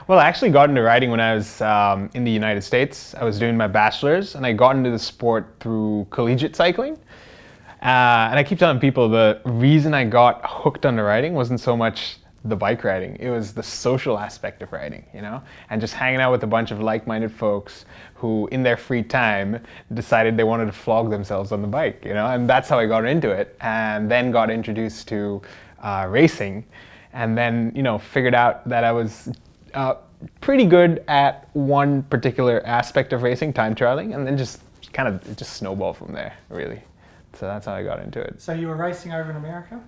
Well, I actually got into riding when I was in the United States. I was doing my bachelor's, and I got into the sport through collegiate cycling. And I keep telling people the reason I got hooked on the riding wasn't so much the bike riding. It was the social aspect of riding, and just hanging out with a bunch of like-minded folks who, in their free time, decided they wanted to flog themselves on the bike, and that's how I got into it. And then got introduced to racing, and then, figured out that I was pretty good at one particular aspect of racing, time trialing, and then just it just snowballed from there, really. So that's how I got into it. So you were racing over in America?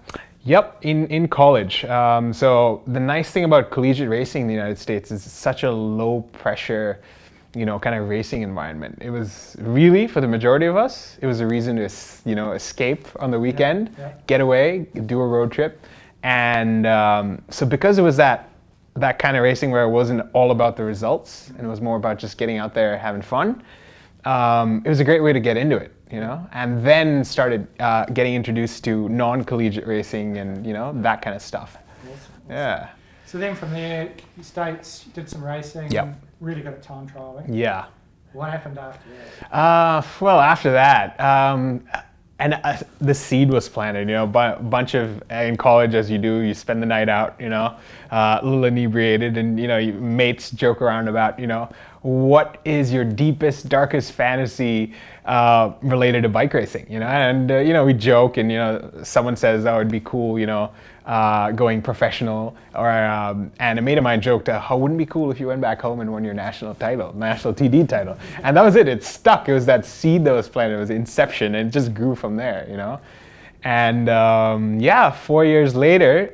Yep, in college. So the nice thing about collegiate racing in the United States is it's such a low pressure, kind of racing environment. It was really, for the majority of us, it was a reason to, escape on the weekend, get away, do a road trip. And so because it was that kind of racing where it wasn't all about the results and it was more about just getting out there, having fun, it was a great way to get into it. And then started getting introduced to non-collegiate racing and, that kind of stuff. Awesome. Yeah. So then from there, the States, did some racing, Yep. Really got a time trialing. Yeah. What happened after that? Well, after that, the seed was planted, bunch of, in college, as you do, you spend the night out, a little inebriated, and, mates joke around about, what is your deepest, darkest fantasy related to bike racing, and, we joke, and, someone says, oh, it'd be cool, going professional, or, and a mate of mine joked, how wouldn't it be cool if you went back home and won your national TD title, and that was it. It stuck. It was that seed that was planted. It was inception, and it just grew from there, And 4 years later,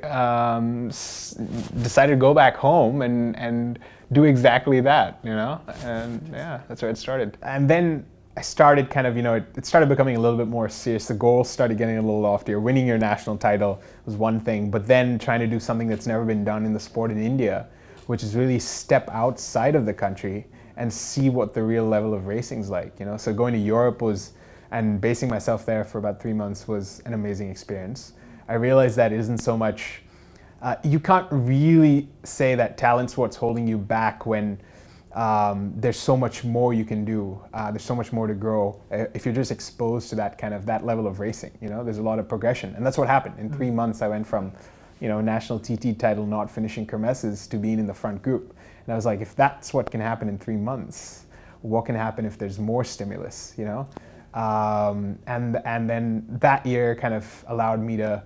decided to go back home and do exactly that, and that's where it started. And then I started it started becoming a little bit more serious. The goals started getting a little loftier. Winning your national title was one thing, but then trying to do something that's never been done in the sport in India, which is really step outside of the country and see what the real level of racing's like, So going to Europe and basing myself there for about 3 months was an amazing experience. I realized that it isn't so much, you can't really say that talent's what's holding you back when there's so much more you can do. There's so much more to grow if you're just exposed to that level of racing. There's a lot of progression, and that's what happened. In 3 months, I went from, national TT title, not finishing kermesses, to being in the front group. And I was like, if that's what can happen in 3 months, what can happen if there's more stimulus? And then that year kind of allowed me to.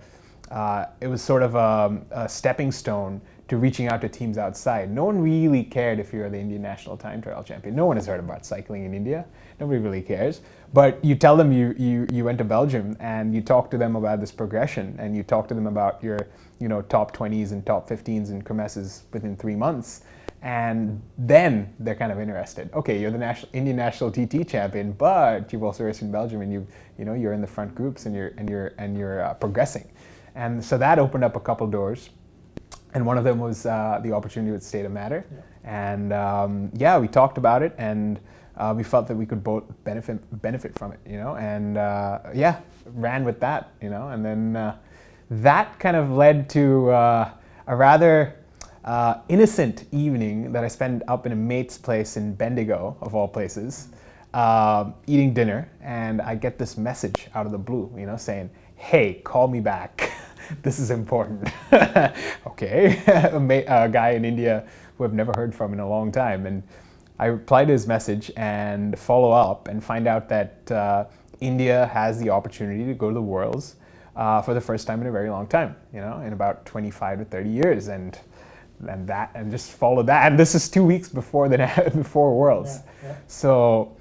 It was sort of a stepping stone to reaching out to teams outside. No one really cared if you were the Indian national time trial champion. No one has heard about cycling in India. Nobody really cares. But you tell them you went to Belgium, and you talk to them about this progression, and you talk to them about your top 20s and top 15s and kermesses within 3 months, and then they're kind of interested. Okay, you're the Indian national TT champion, but you've also raced in Belgium, and you're in the front groups, and you're progressing. And so that opened up a couple doors. And one of them was the opportunity with State of Matter. Yeah. And we talked about it, and we felt that we could both benefit from it, and ran with that, and then that kind of led to a rather innocent evening that I spent up in a mate's place in Bendigo, of all places, eating dinner, and I get this message out of the blue, saying, hey, call me back. This is important. Okay, a guy in India who I've never heard from in a long time. And I reply to his message and follow up and find out that India has the opportunity to go to the Worlds for the first time in a very long time, in about 25 to 30 years. And just followed that. And this is 2 weeks before before Worlds. Yeah. So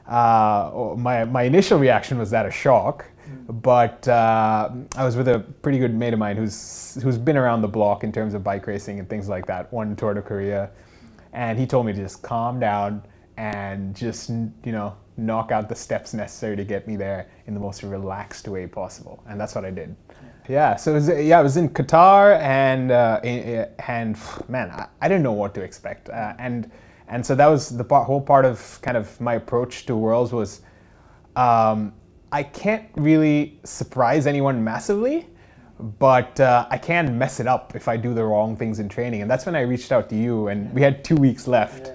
my initial reaction was that of shock. But I was with a pretty good mate of mine who's been around the block in terms of bike racing and things like that, won Tour de Korea, and he told me to just calm down and just knock out the steps necessary to get me there in the most relaxed way possible, and that's what I did. Yeah, so it was in Qatar, and man, I didn't know what to expect, and so that was the whole part of kind of my approach to Worlds was. I can't really surprise anyone massively, but I can mess it up if I do the wrong things in training. And that's when I reached out to you, and we had 2 weeks left. Yeah.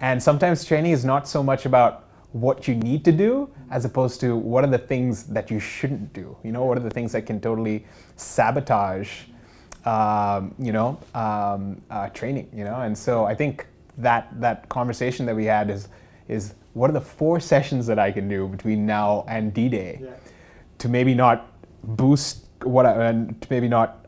And sometimes training is not so much about what you need to do as opposed to what are the things that you shouldn't do. You know, what are the things that can totally sabotage, training. You know, and so I think that conversation that we had is what are the 4 sessions that I can do between now and D-Day to maybe not boost and to maybe not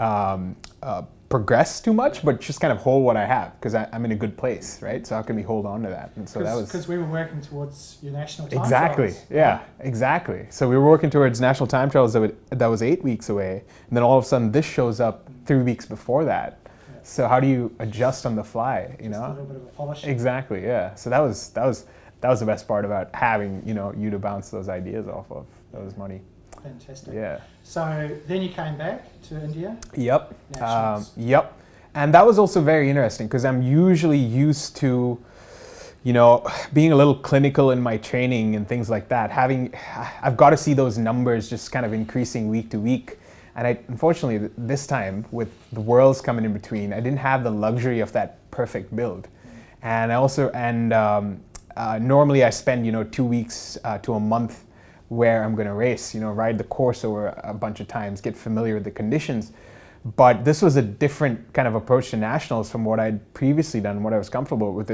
progress too much, but just kind of hold what I have, because I'm in a good place, right? So how can we hold on to that? And so that was because we were working towards your national time exactly trials. Yeah, exactly. So we were working towards national time trials that was 8 weeks away, and then all of a sudden this shows up 3 weeks before that. Yeah. So how do you adjust on the fly? You Just know, a little bit of a polish. exactly. Yeah. So that was the best part about having you to bounce those ideas off of. That was money. Fantastic. Yeah. So then you came back to India. Yep. Nationals. Yep. And that was also very interesting because I'm usually used to, being a little clinical in my training and things like that. I've got to see those numbers just kind of increasing week to week. And unfortunately, this time with the worlds coming in between, I didn't have the luxury of that perfect build. And I also, normally I spend, 2 weeks to a month where I'm going to race, ride the course over a bunch of times, get familiar with the conditions. But this was a different kind of approach to nationals from what I'd previously done, what I was comfortable with,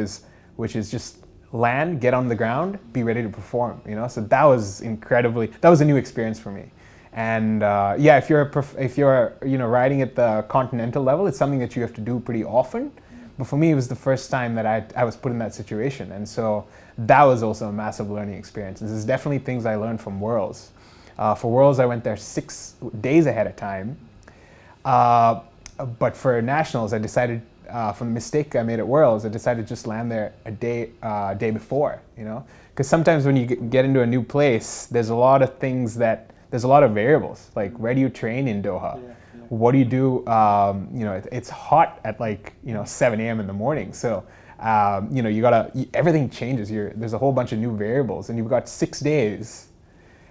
which is just land, get on the ground, be ready to perform, So that was that was a new experience for me. And if you're riding at the continental level, it's something that you have to do pretty often. But for me, it was the first time that I was put in that situation. And so that was also a massive learning experience. This is definitely things I learned from Worlds. For Worlds, I went there 6 days ahead of time. But for Nationals, I decided, from the mistake I made at Worlds, I decided to just land there a day before, Because sometimes when you get into a new place, there's a lot of variables. Like, where do you train in Doha? Yeah. What do you do? It's hot at 7 a.m. in the morning. So, everything changes. There's a whole bunch of new variables, and you've got 6 days,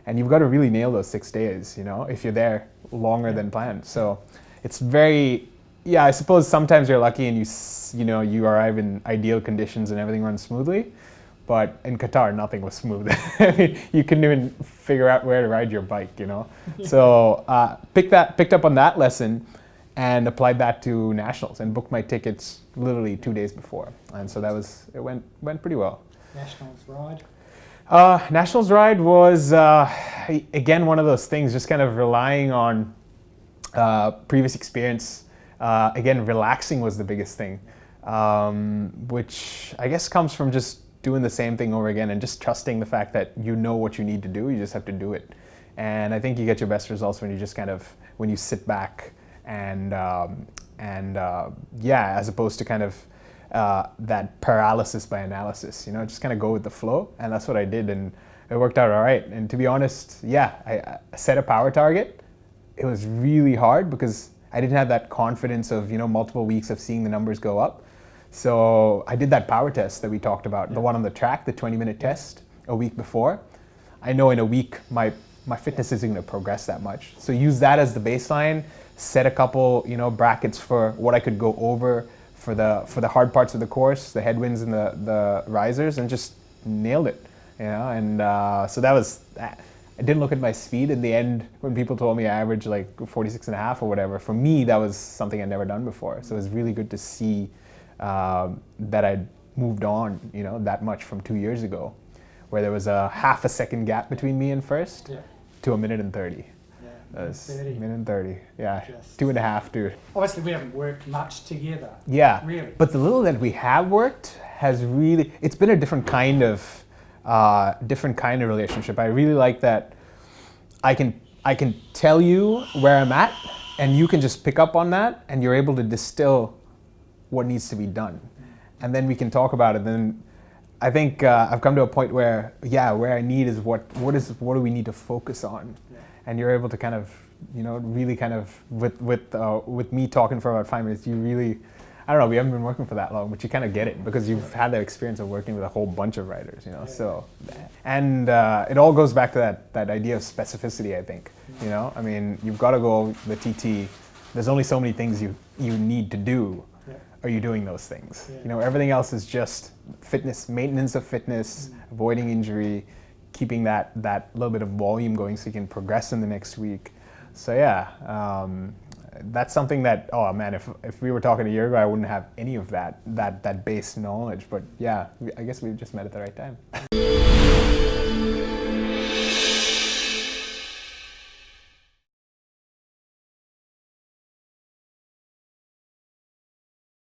and you've got to really nail those 6 days, if you're there longer than planned. So it's I suppose sometimes you're lucky and you arrive in ideal conditions and everything runs smoothly. But in Qatar, nothing was smooth. I mean, you couldn't even figure out where to ride your bike, So picked up on that lesson and applied that to Nationals and booked my tickets literally 2 days before. And so it went pretty well. Nationals ride? Nationals ride was, again, one of those things, just kind of relying on previous experience. Again, relaxing was the biggest thing, which I guess comes from just doing the same thing over again and just trusting the fact that you know what you need to do, you just have to do it. And I think you get your best results when you just when you sit back and as opposed to kind of that paralysis by analysis, just kind of go with the flow. And that's what I did, and it worked out all right. And to be honest, I set a power target. It was really hard because I didn't have that confidence of, multiple weeks of seeing the numbers go up. So I did that power test that we talked about, the one on the track, the 20-minute test a week before. I know in a week my fitness isn't going to progress that much. So use that as the baseline, set a couple, brackets for what I could go over for the hard parts of the course, the headwinds and the risers, and just nailed it. And so that was that. I didn't look at my speed in the end when people told me I averaged 46.5 or whatever. For me, that was something I'd never done before. So it was really good to see that I'd moved on, that much from 2 years ago, where there was a half a second gap between me and first to 1 minute and 30. Yeah, That was 30. 1 minute and 30. Yeah, Just- 2.5, dude. Obviously, we haven't worked much together. Yeah, Really. but the little that we have worked has really, it's been a different kind of relationship. I really like that I can tell you where I'm at, and you can just pick up on that, and you're able to distill what needs to be done. And then we can talk about it. Then I think I've come to a point where I need is what do we need to focus on? Yeah. And you're able to kind of, really kind of with me talking for about 5 minutes, I don't know, we haven't been working for that long, but you kind of get it because you've had the experience of working with a whole bunch of writers, you know. So, and it all goes back to that idea of specificity, I think. You know, I mean, you've got to go the TT. There's only so many things you need to do. Are you doing those things? You know, everything else is just fitness, maintenance of fitness, avoiding injury, keeping that little bit of volume going so you can progress in the next week. So yeah, that's something that, oh man, if we were talking a year ago, I wouldn't have any of that base knowledge. But yeah, I guess we just met at the right time.